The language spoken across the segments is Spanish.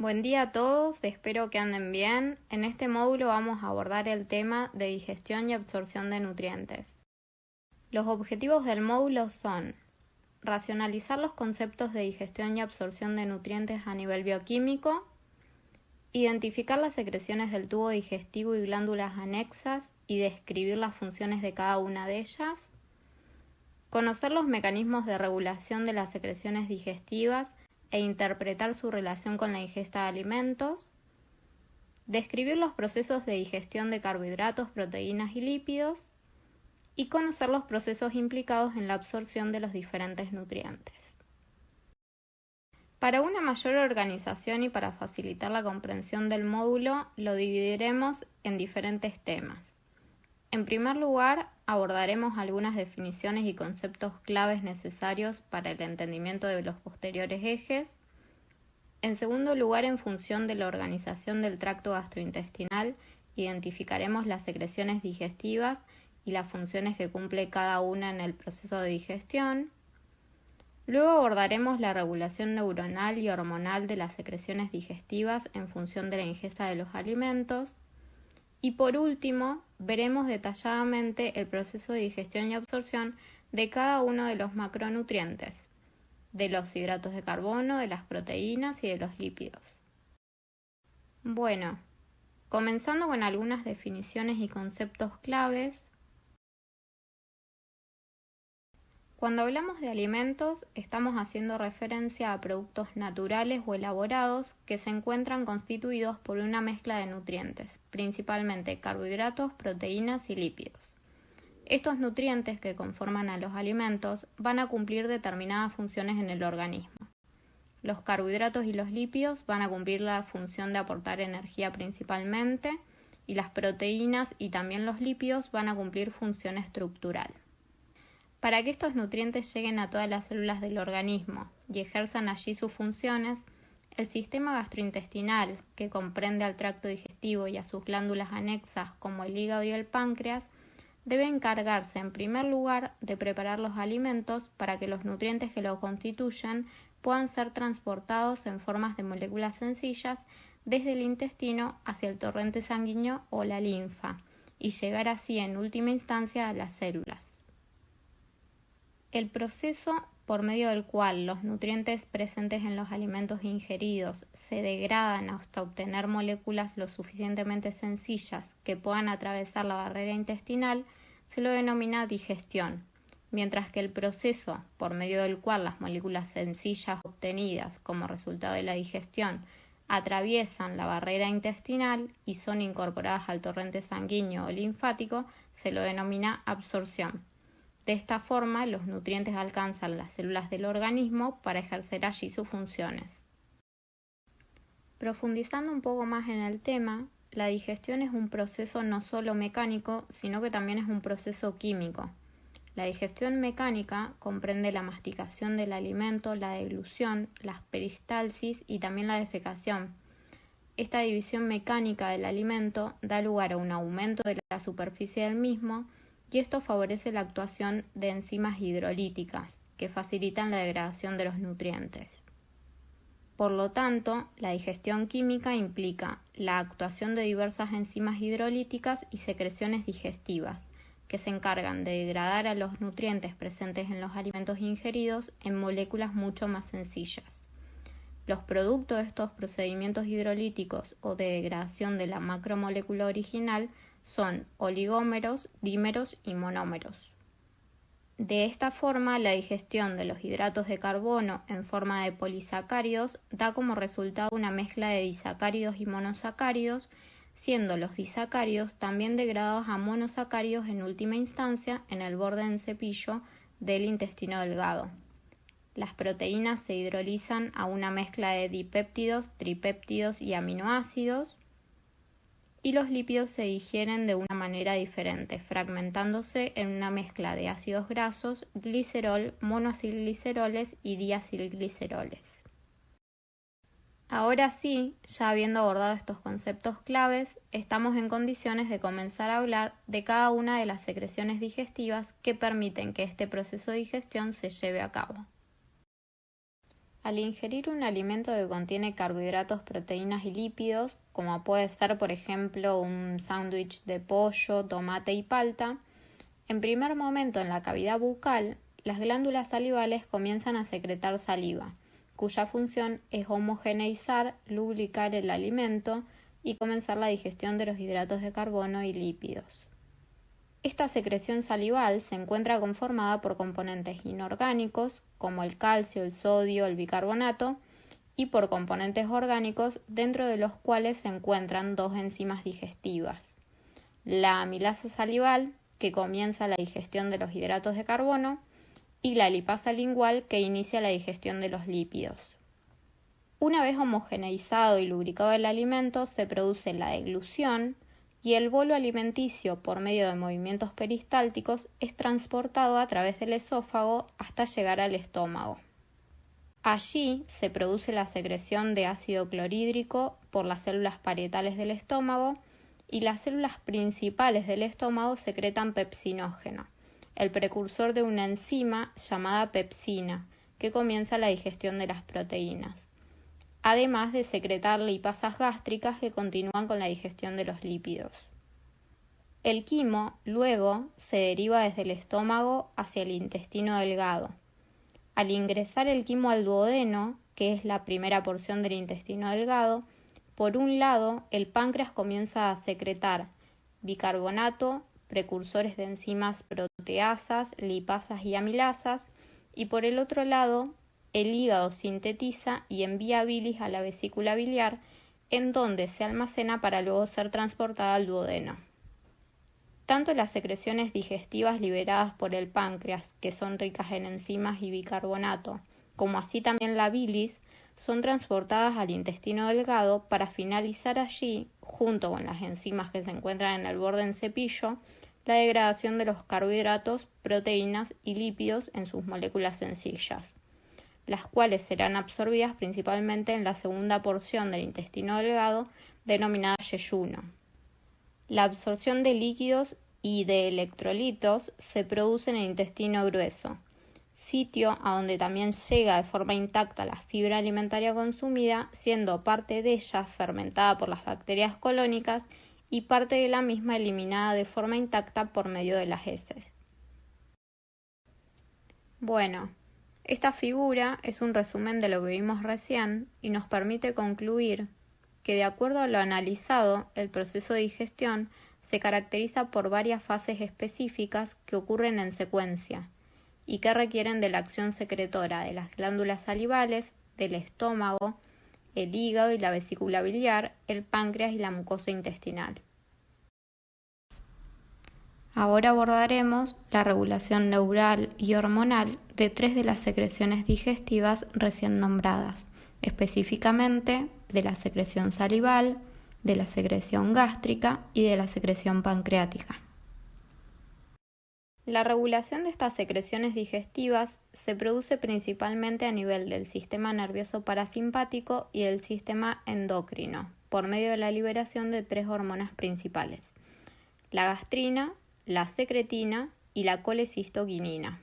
Buen día a todos, espero que anden bien. En este módulo vamos a abordar el tema de digestión y absorción de nutrientes. Los objetivos del módulo son racionalizar los conceptos de digestión y absorción de nutrientes a nivel bioquímico, identificar las secreciones del tubo digestivo y glándulas anexas y describir las funciones de cada una de ellas, conocer los mecanismos de regulación de las secreciones digestivas e interpretar su relación con la ingesta de alimentos, describir los procesos de digestión de carbohidratos, proteínas y lípidos, y conocer los procesos implicados en la absorción de los diferentes nutrientes. Para una mayor organización y para facilitar la comprensión del módulo, lo dividiremos en diferentes temas. En primer lugar, abordaremos algunas definiciones y conceptos claves necesarios para el entendimiento de los posteriores ejes. En segundo lugar, en función de la organización del tracto gastrointestinal, identificaremos las secreciones digestivas y las funciones que cumple cada una en el proceso de digestión. Luego abordaremos la regulación neuronal y hormonal de las secreciones digestivas en función de la ingesta de los alimentos. Y por último, veremos detalladamente el proceso de digestión y absorción de cada uno de los macronutrientes, de los hidratos de carbono, de las proteínas y de los lípidos. Bueno, comenzando con algunas definiciones y conceptos claves. Cuando hablamos de alimentos, estamos haciendo referencia a productos naturales o elaborados que se encuentran constituidos por una mezcla de nutrientes, principalmente carbohidratos, proteínas y lípidos. Estos nutrientes que conforman a los alimentos van a cumplir determinadas funciones en el organismo. Los carbohidratos y los lípidos van a cumplir la función de aportar energía principalmente, y las proteínas y también los lípidos van a cumplir función estructural. Para que estos nutrientes lleguen a todas las células del organismo y ejerzan allí sus funciones, el sistema gastrointestinal, que comprende al tracto digestivo y a sus glándulas anexas como el hígado y el páncreas, debe encargarse en primer lugar de preparar los alimentos para que los nutrientes que los constituyen puedan ser transportados en formas de moléculas sencillas desde el intestino hacia el torrente sanguíneo o la linfa y llegar así en última instancia a las células. El proceso por medio del cual los nutrientes presentes en los alimentos ingeridos se degradan hasta obtener moléculas lo suficientemente sencillas que puedan atravesar la barrera intestinal se lo denomina digestión, mientras que el proceso por medio del cual las moléculas sencillas obtenidas como resultado de la digestión atraviesan la barrera intestinal y son incorporadas al torrente sanguíneo o linfático se lo denomina absorción. De esta forma, los nutrientes alcanzan las células del organismo para ejercer allí sus funciones. Profundizando un poco más en el tema, la digestión es un proceso no solo mecánico, sino que también es un proceso químico. La digestión mecánica comprende la masticación del alimento, la deglución, la peristalsis y también la defecación. Esta división mecánica del alimento da lugar a un aumento de la superficie del mismo, y esto favorece la actuación de enzimas hidrolíticas, que facilitan la degradación de los nutrientes. Por lo tanto, la digestión química implica la actuación de diversas enzimas hidrolíticas y secreciones digestivas, que se encargan de degradar a los nutrientes presentes en los alimentos ingeridos en moléculas mucho más sencillas. Los productos de estos procedimientos hidrolíticos o de degradación de la macromolécula original son oligómeros, dímeros y monómeros. De esta forma, la digestión de los hidratos de carbono en forma de polisacáridos da como resultado una mezcla de disacáridos y monosacáridos, siendo los disacáridos también degradados a monosacáridos en última instancia en el borde en cepillo del intestino delgado. Las proteínas se hidrolizan a una mezcla de dipéptidos, tripéptidos y aminoácidos, y los lípidos se digieren de una manera diferente, fragmentándose en una mezcla de ácidos grasos, glicerol, monoacilgliceroles y diacilgliceroles. Ahora sí, ya habiendo abordado estos conceptos claves, estamos en condiciones de comenzar a hablar de cada una de las secreciones digestivas que permiten que este proceso de digestión se lleve a cabo. Al ingerir un alimento que contiene carbohidratos, proteínas y lípidos, como puede ser por ejemplo un sándwich de pollo, tomate y palta, en primer momento en la cavidad bucal, las glándulas salivales comienzan a secretar saliva, cuya función es homogeneizar, lubricar el alimento y comenzar la digestión de los hidratos de carbono y lípidos. Esta secreción salival se encuentra conformada por componentes inorgánicos como el calcio, el sodio, el bicarbonato y por componentes orgánicos dentro de los cuales se encuentran dos enzimas digestivas, la amilasa salival que comienza la digestión de los hidratos de carbono y la lipasa lingual que inicia la digestión de los lípidos. Una vez homogeneizado y lubricado el alimento se produce la deglución y el bolo alimenticio, por medio de movimientos peristálticos, es transportado a través del esófago hasta llegar al estómago. Allí se produce la secreción de ácido clorhídrico por las células parietales del estómago y las células principales del estómago secretan pepsinógeno, el precursor de una enzima llamada pepsina, que comienza la digestión de las proteínas, además de secretar lipasas gástricas que continúan con la digestión de los lípidos. El quimo, luego, se deriva desde el estómago hacia el intestino delgado. Al ingresar el quimo al duodeno, que es la primera porción del intestino delgado, por un lado, el páncreas comienza a secretar bicarbonato, precursores de enzimas proteasas, lipasas y amilasas, y por el otro lado, el hígado sintetiza y envía bilis a la vesícula biliar, en donde se almacena para luego ser transportada al duodeno. Tanto las secreciones digestivas liberadas por el páncreas, que son ricas en enzimas y bicarbonato, como así también la bilis, son transportadas al intestino delgado para finalizar allí, junto con las enzimas que se encuentran en el borde en cepillo, la degradación de los carbohidratos, proteínas y lípidos en sus moléculas sencillas, las cuales serán absorbidas principalmente en la segunda porción del intestino delgado, denominada yeyuno. La absorción de líquidos y de electrolitos se produce en el intestino grueso, sitio a donde también llega de forma intacta la fibra alimentaria consumida, siendo parte de ella fermentada por las bacterias colónicas y parte de la misma eliminada de forma intacta por medio de las heces. Bueno, esta figura es un resumen de lo que vimos recién y nos permite concluir que, de acuerdo a lo analizado, el proceso de digestión se caracteriza por varias fases específicas que ocurren en secuencia y que requieren de la acción secretora de las glándulas salivales, del estómago, el hígado y la vesícula biliar, el páncreas y la mucosa intestinal. Ahora abordaremos la regulación neural y hormonal de 3 de las secreciones digestivas recién nombradas, específicamente de la secreción salival, de la secreción gástrica y de la secreción pancreática. La regulación de estas secreciones digestivas se produce principalmente a nivel del sistema nervioso parasimpático y del sistema endocrino, por medio de la liberación de 3 hormonas principales: la gastrina, la secretina y la colecistoquinina.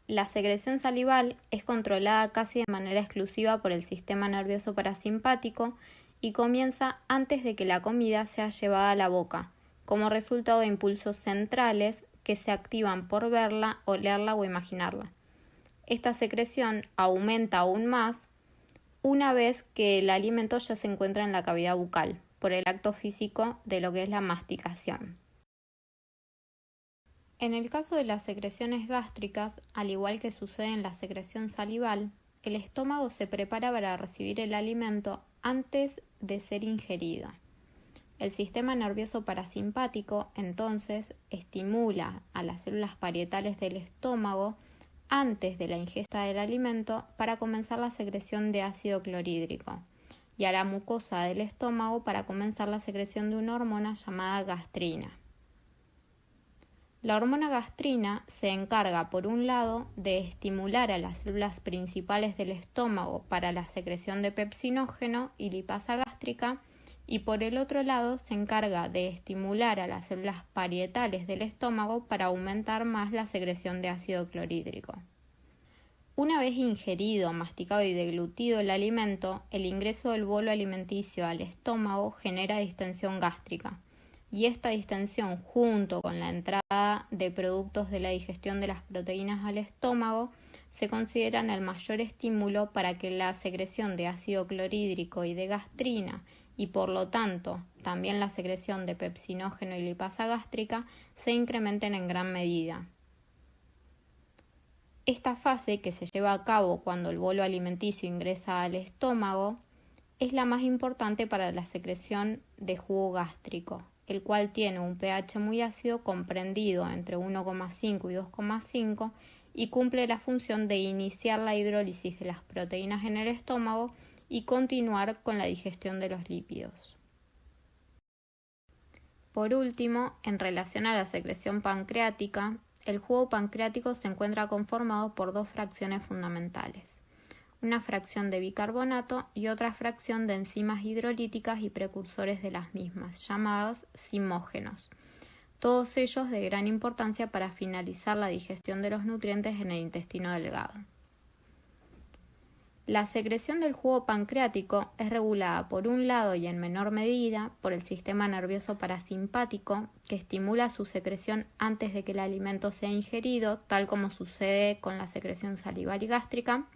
La secreción salival es controlada casi de manera exclusiva por el sistema nervioso parasimpático y comienza antes de que la comida sea llevada a la boca, como resultado de impulsos centrales que se activan por verla, olerla o imaginarla. Esta secreción aumenta aún más una vez que el alimento ya se encuentra en la cavidad bucal, por el acto físico de lo que es la masticación. En el caso de las secreciones gástricas, al igual que sucede en la secreción salival, el estómago se prepara para recibir el alimento antes de ser ingerido. El sistema nervioso parasimpático, entonces, estimula a las células parietales del estómago antes de la ingesta del alimento para comenzar la secreción de ácido clorhídrico, y a la mucosa del estómago para comenzar la secreción de una hormona llamada gastrina. La hormona gastrina se encarga, por un lado, de estimular a las células principales del estómago para la secreción de pepsinógeno y lipasa gástrica, y por el otro lado se encarga de estimular a las células parietales del estómago para aumentar más la secreción de ácido clorhídrico. Una vez ingerido, masticado y deglutido el alimento, el ingreso del bolo alimenticio al estómago genera distensión gástrica, y esta distensión, junto con la entrada de productos de la digestión de las proteínas al estómago, se consideran el mayor estímulo para que la secreción de ácido clorhídrico y de gastrina, y por lo tanto también la secreción de pepsinógeno y lipasa gástrica, se incrementen en gran medida. Esta fase, que se lleva a cabo cuando el bolo alimenticio ingresa al estómago, es la más importante para la secreción de jugo gástrico, el cual tiene un pH muy ácido comprendido entre 1,5 y 2,5 y cumple la función de iniciar la hidrólisis de las proteínas en el estómago y continuar con la digestión de los lípidos. Por último, en relación a la secreción pancreática, el jugo pancreático se encuentra conformado por dos fracciones fundamentales: una fracción de bicarbonato y otra fracción de enzimas hidrolíticas y precursores de las mismas, llamadas zimógenos, todos ellos de gran importancia para finalizar la digestión de los nutrientes en el intestino delgado. La secreción del jugo pancreático es regulada por un lado y en menor medida por el sistema nervioso parasimpático, que estimula su secreción antes de que el alimento sea ingerido, tal como sucede con la secreción salival y gástrica,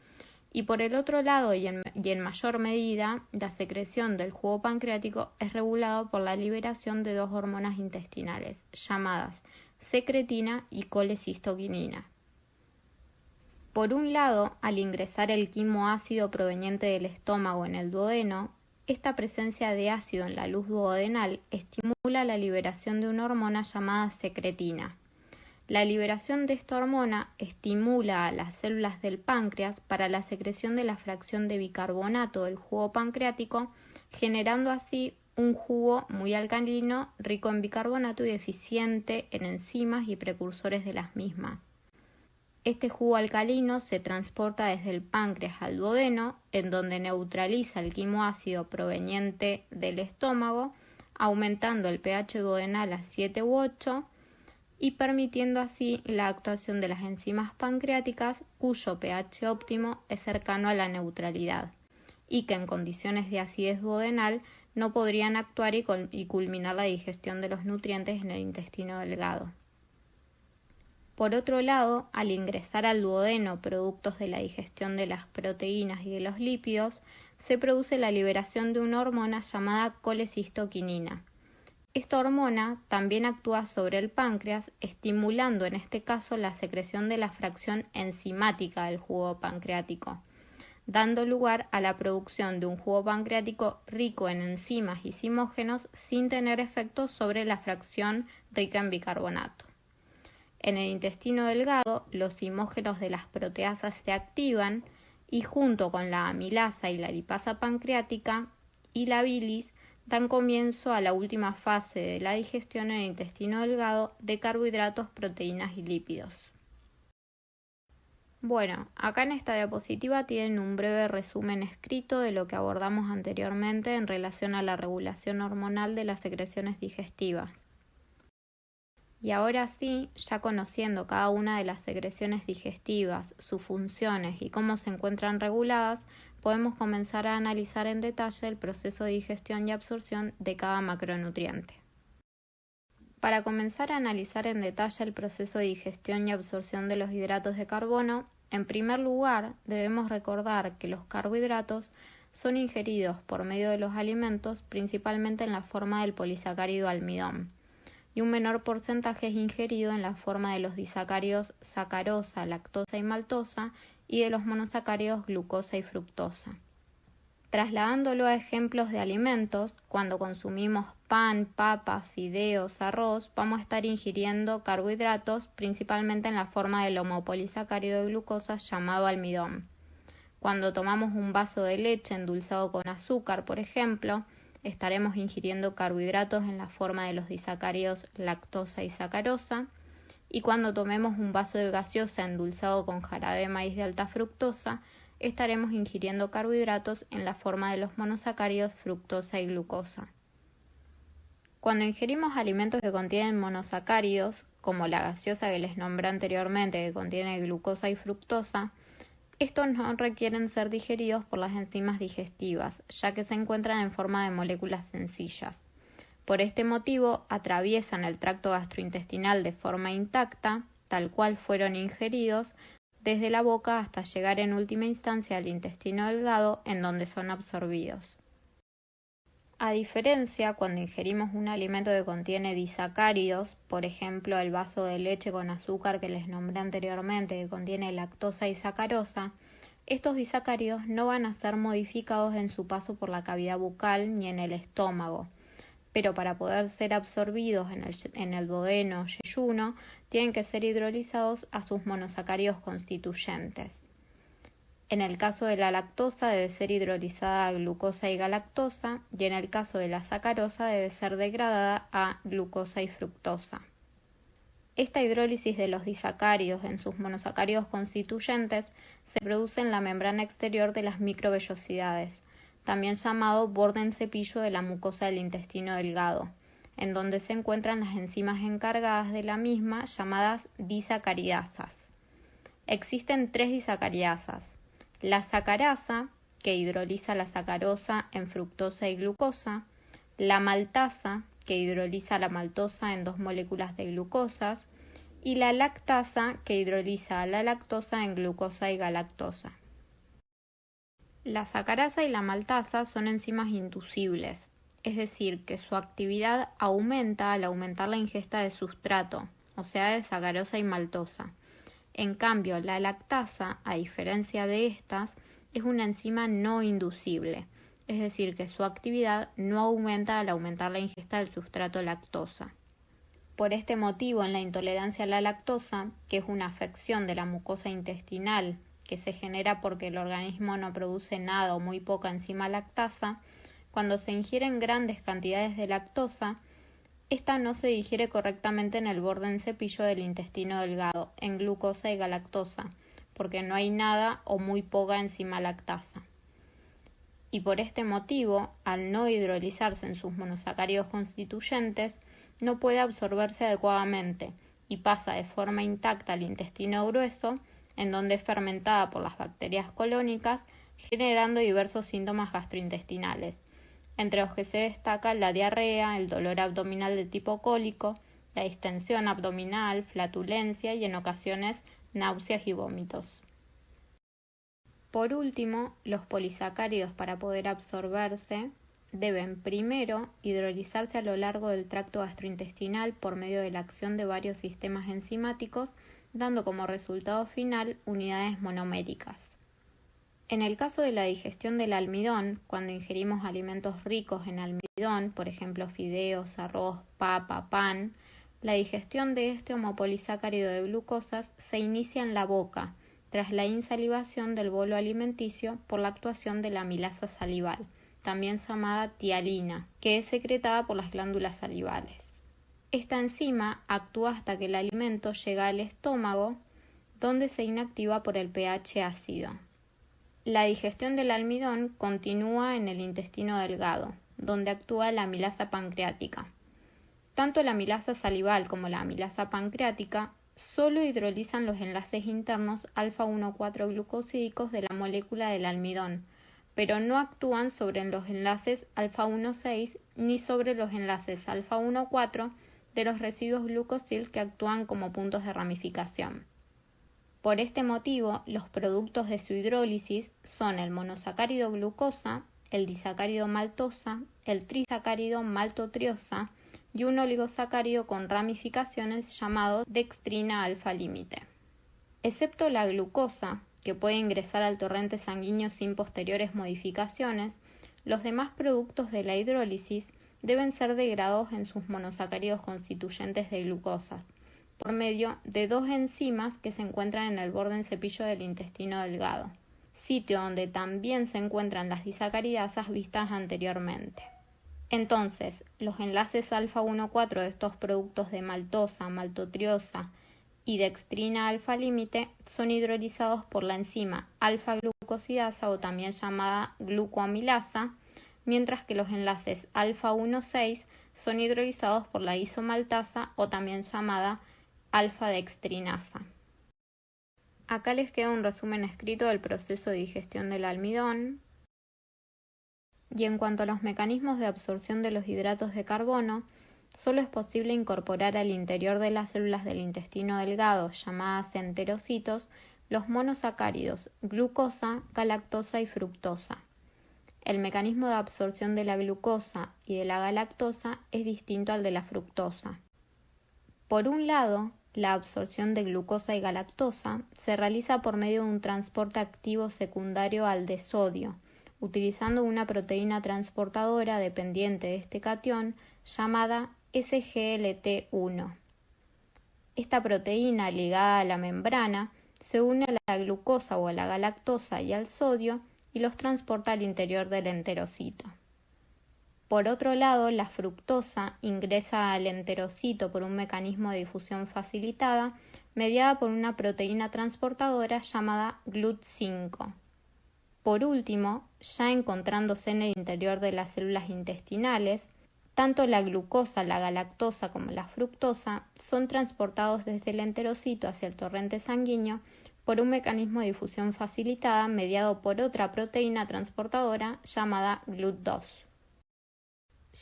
y por el otro lado y en mayor medida, la secreción del jugo pancreático es regulado por la liberación de dos hormonas intestinales, llamadas secretina y colecistoquinina. Por un lado, al ingresar el quimoácido proveniente del estómago en el duodeno, esta presencia de ácido en la luz duodenal estimula la liberación de una hormona llamada secretina. La liberación de esta hormona estimula a las células del páncreas para la secreción de la fracción de bicarbonato del jugo pancreático, generando así un jugo muy alcalino, rico en bicarbonato y deficiente en enzimas y precursores de las mismas. Este jugo alcalino se transporta desde el páncreas al duodeno, en donde neutraliza el quimoácido proveniente del estómago, aumentando el pH duodenal a 7 u 8 y permitiendo así la actuación de las enzimas pancreáticas, cuyo pH óptimo es cercano a la neutralidad, y que en condiciones de acidez duodenal no podrían actuar y culminar la digestión de los nutrientes en el intestino delgado. Por otro lado, al ingresar al duodeno productos de la digestión de las proteínas y de los lípidos, se produce la liberación de una hormona llamada colecistoquinina. Esta hormona también actúa sobre el páncreas, estimulando en este caso la secreción de la fracción enzimática del jugo pancreático, dando lugar a la producción de un jugo pancreático rico en enzimas y zimógenos sin tener efectos sobre la fracción rica en bicarbonato. En el intestino delgado, los zimógenos de las proteasas se activan y junto con la amilasa y la lipasa pancreática y la bilis dan comienzo a la última fase de la digestión en el intestino delgado de carbohidratos, proteínas y lípidos. Bueno, acá en esta diapositiva tienen un breve resumen escrito de lo que abordamos anteriormente en relación a la regulación hormonal de las secreciones digestivas. Y ahora sí, ya conociendo cada una de las secreciones digestivas, sus funciones y cómo se encuentran reguladas, podemos comenzar a analizar en detalle el proceso de digestión y absorción de cada macronutriente. Para comenzar a analizar en detalle el proceso de digestión y absorción de los hidratos de carbono, en primer lugar debemos recordar que los carbohidratos son ingeridos por medio de los alimentos principalmente en la forma del polisacárido almidón, y un menor porcentaje es ingerido en la forma de los disacáridos sacarosa, lactosa y maltosa y de los monosacáridos glucosa y fructosa. Trasladándolo a ejemplos de alimentos, cuando consumimos pan, papas, fideos, arroz, vamos a estar ingiriendo carbohidratos principalmente en la forma del homopolisacárido de glucosa llamado almidón. Cuando tomamos un vaso de leche endulzado con azúcar, por ejemplo, estaremos ingiriendo carbohidratos en la forma de los disacáridos lactosa y sacarosa, y cuando tomemos un vaso de gaseosa endulzado con jarabe de maíz de alta fructosa, estaremos ingiriendo carbohidratos en la forma de los monosacáridos fructosa y glucosa. Cuando ingerimos alimentos que contienen monosacáridos, como la gaseosa que les nombré anteriormente que contiene glucosa y fructosa, Estos no requieren ser digeridos por las enzimas digestivas, ya que se encuentran en forma de moléculas sencillas. Por este motivo, atraviesan el tracto gastrointestinal de forma intacta, tal cual fueron ingeridos, desde la boca hasta llegar en última instancia al intestino delgado, en donde son absorbidos. A diferencia, cuando ingerimos un alimento que contiene disacáridos, por ejemplo el vaso de leche con azúcar que les nombré anteriormente, que contiene lactosa y sacarosa, estos disacáridos no van a ser modificados en su paso por la cavidad bucal ni en el estómago, pero para poder ser absorbidos en el duodeno yeyuno, tienen que ser hidrolizados a sus monosacáridos constituyentes. En el caso de la lactosa debe ser hidrolizada a glucosa y galactosa, y en el caso de la sacarosa debe ser degradada a glucosa y fructosa. Esta hidrólisis de los disacáridos en sus monosacáridos constituyentes se produce en la membrana exterior de las microvellosidades, también llamado borde en cepillo de la mucosa del intestino delgado, en donde se encuentran las enzimas encargadas de la misma, llamadas disacaridasas. Existen 3 disacaridasas: la sacarasa, que hidroliza la sacarosa en fructosa y glucosa; la maltasa, que hidroliza la maltosa en 2 moléculas de glucosas; y la lactasa, que hidroliza la lactosa en glucosa y galactosa. La sacarasa y la maltasa son enzimas inducibles, es decir, que su actividad aumenta al aumentar la ingesta de sustrato, o sea, de sacarosa y maltosa. En cambio, la lactasa, a diferencia de estas, es una enzima no inducible, es decir, que su actividad no aumenta al aumentar la ingesta del sustrato lactosa. Por este motivo, en la intolerancia a la lactosa, que es una afección de la mucosa intestinal que se genera porque el organismo no produce nada o muy poca enzima lactasa, cuando se ingieren grandes cantidades de lactosa, esta no se digiere correctamente en el borde en cepillo del intestino delgado, en glucosa y galactosa, porque no hay nada o muy poca enzima lactasa. Y por este motivo, al no hidrolizarse en sus monosacáridos constituyentes, no puede absorberse adecuadamente y pasa de forma intacta al intestino grueso, en donde es fermentada por las bacterias colónicas, generando diversos síntomas gastrointestinales, entre los que se destacan la diarrea, el dolor abdominal de tipo cólico, la distensión abdominal, flatulencia y en ocasiones náuseas y vómitos. Por último, los polisacáridos, para poder absorberse, deben primero hidrolizarse a lo largo del tracto gastrointestinal por medio de la acción de varios sistemas enzimáticos, dando como resultado final unidades monoméricas. En el caso de la digestión del almidón, cuando ingerimos alimentos ricos en almidón, por ejemplo fideos, arroz, papa, pan, la digestión de este homopolisacárido de glucosas se inicia en la boca, tras la insalivación del bolo alimenticio por la actuación de la amilasa salival, también llamada tialina, que es secretada por las glándulas salivales. Esta enzima actúa hasta que el alimento llega al estómago, donde se inactiva por el pH ácido. La digestión del almidón continúa en el intestino delgado, donde actúa la amilasa pancreática. Tanto la amilasa salival como la amilasa pancreática solo hidrolizan los enlaces internos alfa-1,4-glucosídicos de la molécula del almidón, pero no actúan sobre los enlaces alfa-1,6 ni sobre los enlaces alfa-1,4 de los residuos glucosil que actúan como puntos de ramificación. Por este motivo, los productos de su hidrólisis son el monosacárido glucosa, el disacárido maltosa, el trisacárido maltotriosa y un oligosacárido con ramificaciones llamado dextrina alfa límite. Excepto la glucosa, que puede ingresar al torrente sanguíneo sin posteriores modificaciones, los demás productos de la hidrólisis deben ser degradados en sus monosacáridos constituyentes de glucosas, por medio de 2 enzimas que se encuentran en el borde en cepillo del intestino delgado, sitio donde también se encuentran las disacaridasas vistas anteriormente. Entonces, los enlaces alfa-1,4 de estos productos de maltosa, maltotriosa y dextrina alfa límite son hidrolizados por la enzima alfa-glucosidasa o también llamada glucoamilasa, mientras que los enlaces alfa-1,6 son hidrolizados por la isomaltasa o también llamada alfa-dextrinasa. Acá les queda un resumen escrito del proceso de digestión del almidón. Y en cuanto a los mecanismos de absorción de los hidratos de carbono, solo es posible incorporar al interior de las células del intestino delgado, llamadas enterocitos, los monosacáridos glucosa, galactosa y fructosa. El mecanismo de absorción de la glucosa y de la galactosa es distinto al de la fructosa. Por un lado, la absorción de glucosa y galactosa se realiza por medio de un transporte activo secundario al de sodio, utilizando una proteína transportadora dependiente de este catión llamada SGLT1. Esta proteína, ligada a la membrana, se une a la glucosa o a la galactosa y al sodio y los transporta al interior del enterocito. Por otro lado, la fructosa ingresa al enterocito por un mecanismo de difusión facilitada mediada por una proteína transportadora llamada GLUT5. Por último, ya encontrándose en el interior de las células intestinales, tanto la glucosa, la galactosa como la fructosa son transportados desde el enterocito hacia el torrente sanguíneo por un mecanismo de difusión facilitada mediado por otra proteína transportadora llamada GLUT2.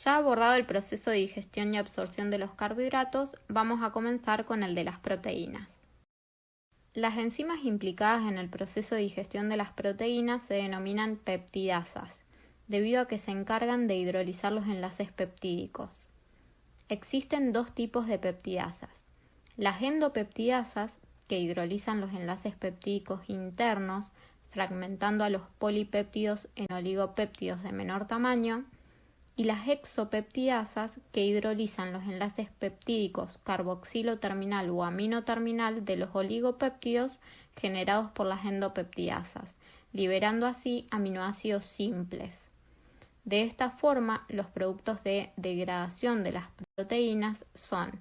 Ya abordado el proceso de digestión y absorción de los carbohidratos, vamos a comenzar con el de las proteínas. Las enzimas implicadas en el proceso de digestión de las proteínas se denominan peptidasas, debido a que se encargan de hidrolizar los enlaces peptídicos. Existen dos tipos de peptidasas: las endopeptidasas, que hidrolizan los enlaces peptídicos internos, fragmentando a los polipéptidos en oligopéptidos de menor tamaño, y las exopeptidasas, que hidrolizan los enlaces peptídicos carboxilo terminal o amino terminal de los oligopéptidos generados por las endopeptidasas, liberando así aminoácidos simples. De esta forma, los productos de degradación de las proteínas son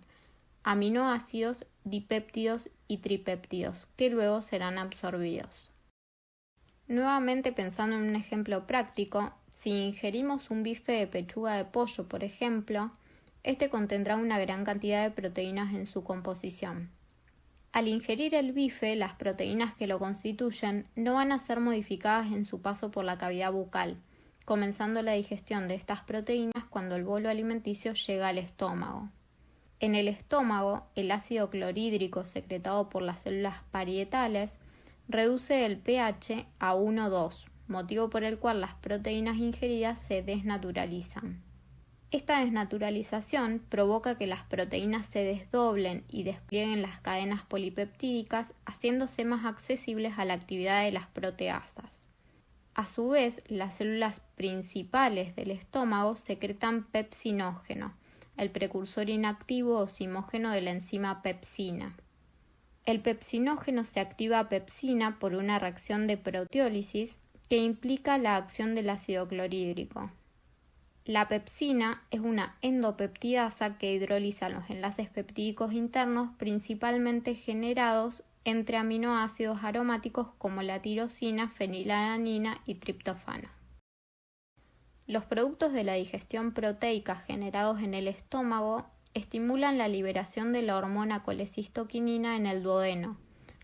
aminoácidos, dipéptidos y tripéptidos, que luego serán absorbidos. Nuevamente, pensando en un ejemplo práctico, si ingerimos un bife de pechuga de pollo, por ejemplo, este contendrá una gran cantidad de proteínas en su composición. Al ingerir el bife, las proteínas que lo constituyen no van a ser modificadas en su paso por la cavidad bucal, comenzando la digestión de estas proteínas cuando el bolo alimenticio llega al estómago. En el estómago, el ácido clorhídrico secretado por las células parietales reduce el pH a 1,2, motivo por el cual las proteínas ingeridas se desnaturalizan. Esta desnaturalización provoca que las proteínas se desdoblen y desplieguen las cadenas polipeptídicas, haciéndose más accesibles a la actividad de las proteasas. A su vez, las células principales del estómago secretan pepsinógeno, el precursor inactivo o zimógeno de la enzima pepsina. El pepsinógeno se activa a pepsina por una reacción de proteólisis que implica la acción del ácido clorhídrico. La pepsina es una endopeptidasa que hidroliza los enlaces peptídicos internos principalmente generados entre aminoácidos aromáticos como la tirosina, fenilalanina y triptófano. Los productos de la digestión proteica generados en el estómago estimulan la liberación de la hormona colecistoquinina en el duodeno,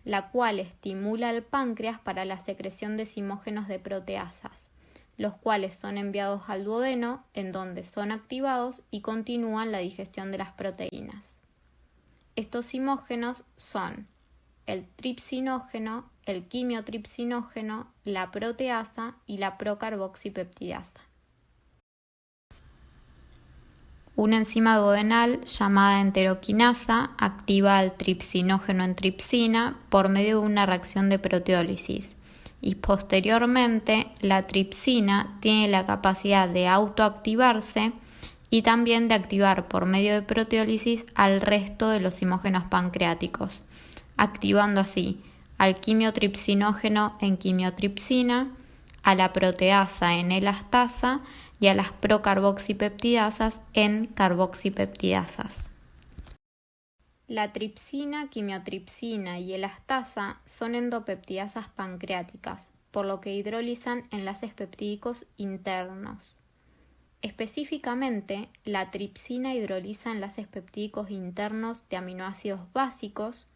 la cual estimula al páncreas para la secreción de zimógenos de proteasas, los cuales son enviados al duodeno, en donde son activados y continúan la digestión de las proteínas. Estos zimógenos son el tripsinógeno, el quimiotripsinógeno, la proteasa y la procarboxipeptidasa. Una enzima duodenal llamada enteroquinasa activa al tripsinógeno en tripsina por medio de una reacción de proteólisis, y posteriormente la tripsina tiene la capacidad de autoactivarse y también de activar por medio de proteólisis al resto de los zimógenos pancreáticos, activando así al quimiotripsinógeno en quimiotripsina, a la proteasa en elastasa y a las procarboxipeptidasas en carboxipeptidasas. La tripsina, quimiotripsina y elastasa son endopeptidasas pancreáticas, por lo que hidrolizan enlaces peptídicos internos. Específicamente, la tripsina hidroliza enlaces peptídicos internos de aminoácidos básicos,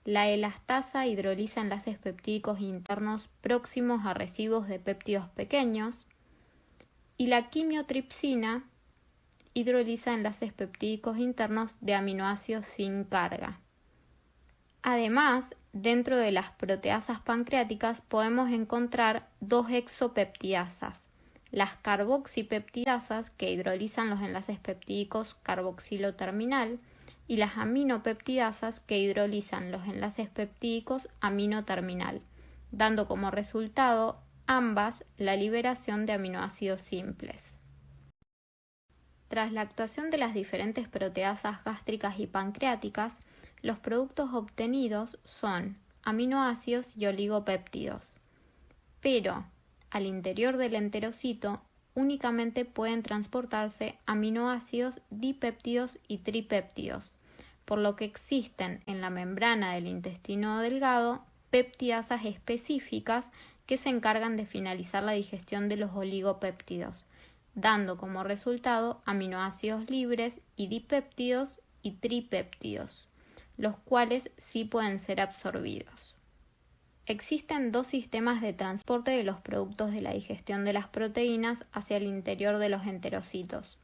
La elastasa hidroliza enlaces peptídicos internos próximos a residuos de péptidos pequeños. Y la quimiotripsina hidroliza enlaces peptídicos internos de aminoácidos sin carga. Además, dentro de las proteasas pancreáticas podemos encontrar dos exopeptidasas, las carboxipeptidasas que hidrolizan los enlaces peptídicos carboxilo terminal y las aminopeptidasas que hidrolizan los enlaces peptídicos amino terminal, dando como resultado ambas la liberación de aminoácidos simples. Tras la actuación de las diferentes proteasas gástricas y pancreáticas, los productos obtenidos son aminoácidos y oligopéptidos, pero al interior del enterocito únicamente pueden transportarse aminoácidos dipéptidos y tripéptidos, por lo que existen en la membrana del intestino delgado peptidasas específicas que se encargan de finalizar la digestión de los oligopéptidos, dando como resultado aminoácidos libres y dipéptidos y tripéptidos, los cuales sí pueden ser absorbidos. Existen dos sistemas de transporte de los productos de la digestión de las proteínas hacia el interior de los enterocitos.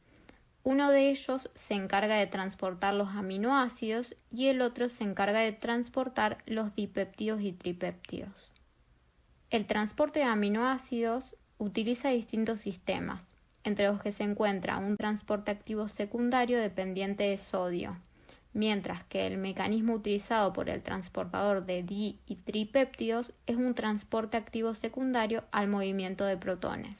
Uno de ellos se encarga de transportar los aminoácidos y el otro se encarga de transportar los dipéptidos y tripéptidos. El transporte de aminoácidos utiliza distintos sistemas, entre los que se encuentra un transporte activo secundario dependiente de sodio, mientras que el mecanismo utilizado por el transportador de di y tripéptidos es un transporte activo secundario al movimiento de protones.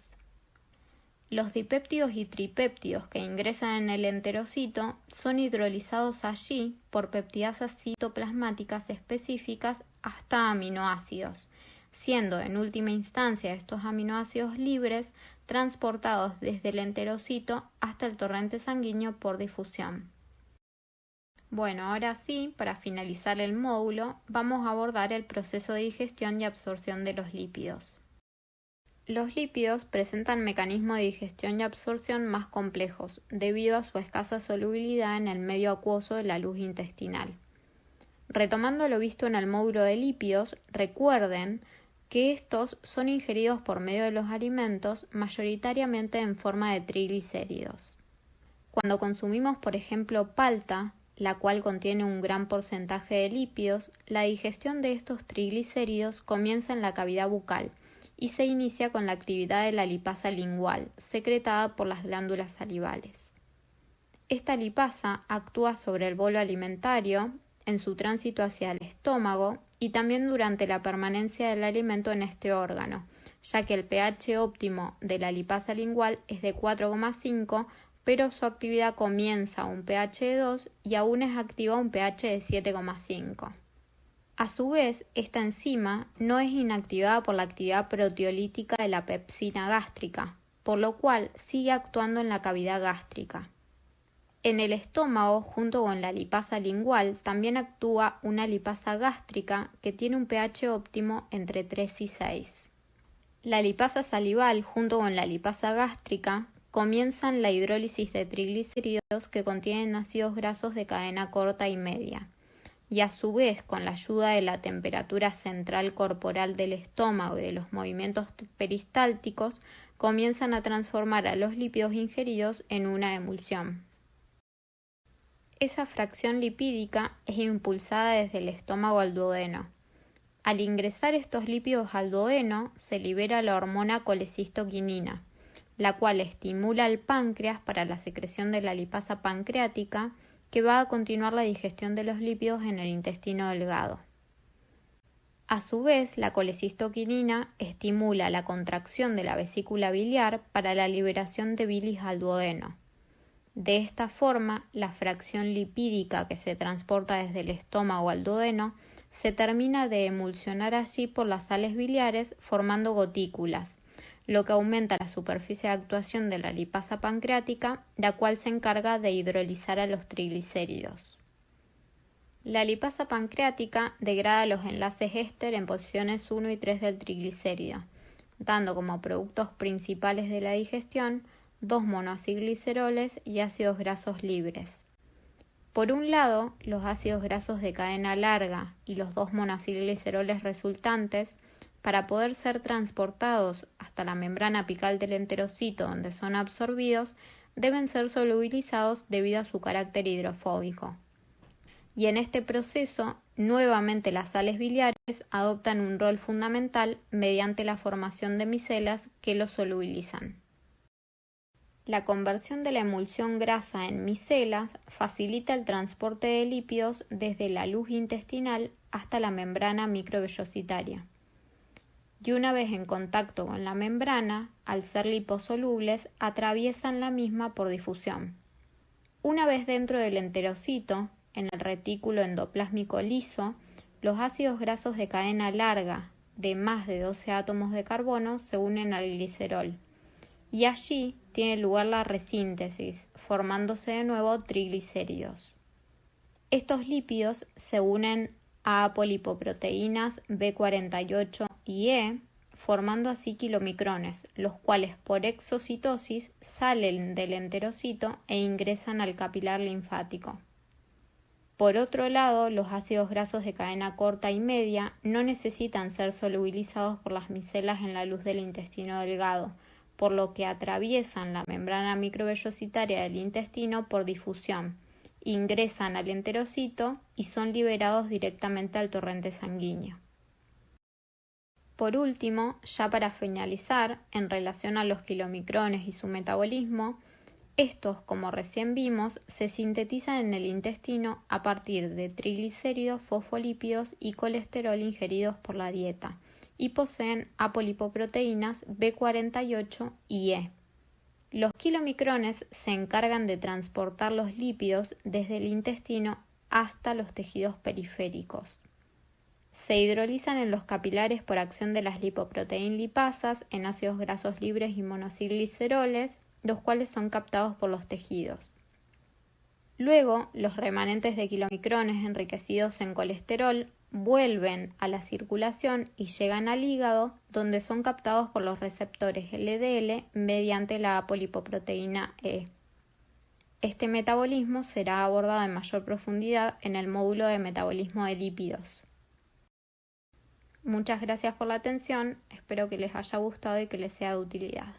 Los dipéptidos y tripéptidos que ingresan en el enterocito son hidrolizados allí por peptidasas citoplasmáticas específicas hasta aminoácidos, siendo en última instancia estos aminoácidos libres transportados desde el enterocito hasta el torrente sanguíneo por difusión. Bueno, ahora sí, para finalizar el módulo, vamos a abordar el proceso de digestión y absorción de los lípidos. Los lípidos presentan mecanismos de digestión y absorción más complejos, debido a su escasa solubilidad en el medio acuoso de la luz intestinal. Retomando lo visto en el módulo de lípidos, recuerden que estos son ingeridos por medio de los alimentos, mayoritariamente en forma de triglicéridos. Cuando consumimos, por ejemplo, palta, la cual contiene un gran porcentaje de lípidos, la digestión de estos triglicéridos comienza en la cavidad bucal y se inicia con la actividad de la lipasa lingual, secretada por las glándulas salivales. Esta lipasa actúa sobre el bolo alimentario, en su tránsito hacia el estómago y también durante la permanencia del alimento en este órgano, ya que el pH óptimo de la lipasa lingual es de 4,5, pero su actividad comienza a un pH de 2 y aún es activa a un pH de 7,5. A su vez, esta enzima no es inactivada por la actividad proteolítica de la pepsina gástrica, por lo cual sigue actuando en la cavidad gástrica. En el estómago, junto con la lipasa lingual, también actúa una lipasa gástrica que tiene un pH óptimo entre 3 y 6. La lipasa salival, junto con la lipasa gástrica, comienzan la hidrólisis de triglicéridos que contienen ácidos grasos de cadena corta y media, y a su vez, con la ayuda de la temperatura central corporal del estómago y de los movimientos peristálticos, comienzan a transformar a los lípidos ingeridos en una emulsión. Esa fracción lipídica es impulsada desde el estómago al duodeno. Al ingresar estos lípidos al duodeno, se libera la hormona colecistoquinina, la cual estimula al páncreas para la secreción de la lipasa pancreática, que va a continuar la digestión de los lípidos en el intestino delgado. A su vez, la colecistoquinina estimula la contracción de la vesícula biliar para la liberación de bilis al duodeno. De esta forma, la fracción lipídica que se transporta desde el estómago al duodeno se termina de emulsionar allí por las sales biliares formando gotículas, lo que aumenta la superficie de actuación de la lipasa pancreática, la cual se encarga de hidrolizar a los triglicéridos. La lipasa pancreática degrada los enlaces éster en posiciones 1 y 3 del triglicérido, dando como productos principales de la digestión 2 monoacilgliceroles y ácidos grasos libres. Por un lado, los ácidos grasos de cadena larga y los 2-monacilgliceroles resultantes, para poder ser transportados hasta la membrana apical del enterocito donde son absorbidos, deben ser solubilizados debido a su carácter hidrofóbico. Y en este proceso, nuevamente las sales biliares adoptan un rol fundamental mediante la formación de micelas que los solubilizan. La conversión de la emulsión grasa en micelas facilita el transporte de lípidos desde la luz intestinal hasta la membrana microvellositaria. Y una vez en contacto con la membrana, al ser liposolubles, atraviesan la misma por difusión. Una vez dentro del enterocito, en el retículo endoplásmico liso, los ácidos grasos de cadena larga de más de 12 átomos de carbono se unen al glicerol, y allí tiene lugar la resíntesis, formándose de nuevo triglicéridos. Estos lípidos se unen a apolipoproteínas B48 y E, formando así kilomicrones, los cuales por exocitosis salen del enterocito e ingresan al capilar linfático. Por otro lado, los ácidos grasos de cadena corta y media no necesitan ser solubilizados por las micelas en la luz del intestino delgado, por lo que atraviesan la membrana microvellositaria del intestino por difusión, ingresan al enterocito y son liberados directamente al torrente sanguíneo. Por último, ya para finalizar, en relación a los kilomicrones y su metabolismo, estos, como recién vimos, se sintetizan en el intestino a partir de triglicéridos, fosfolípidos y colesterol ingeridos por la dieta, y poseen apolipoproteínas B48 y E. Los kilomicrones se encargan de transportar los lípidos desde el intestino hasta los tejidos periféricos. Se hidrolizan en los capilares por acción de las lipoproteínas lipasas en ácidos grasos libres y monacilgliceroles, los cuales son captados por los tejidos. Luego, los remanentes de kilomicrones enriquecidos en colesterol vuelven a la circulación y llegan al hígado, donde son captados por los receptores LDL mediante la apolipoproteína E. Este metabolismo será abordado en mayor profundidad en el módulo de metabolismo de lípidos. Muchas gracias por la atención, espero que les haya gustado y que les sea de utilidad.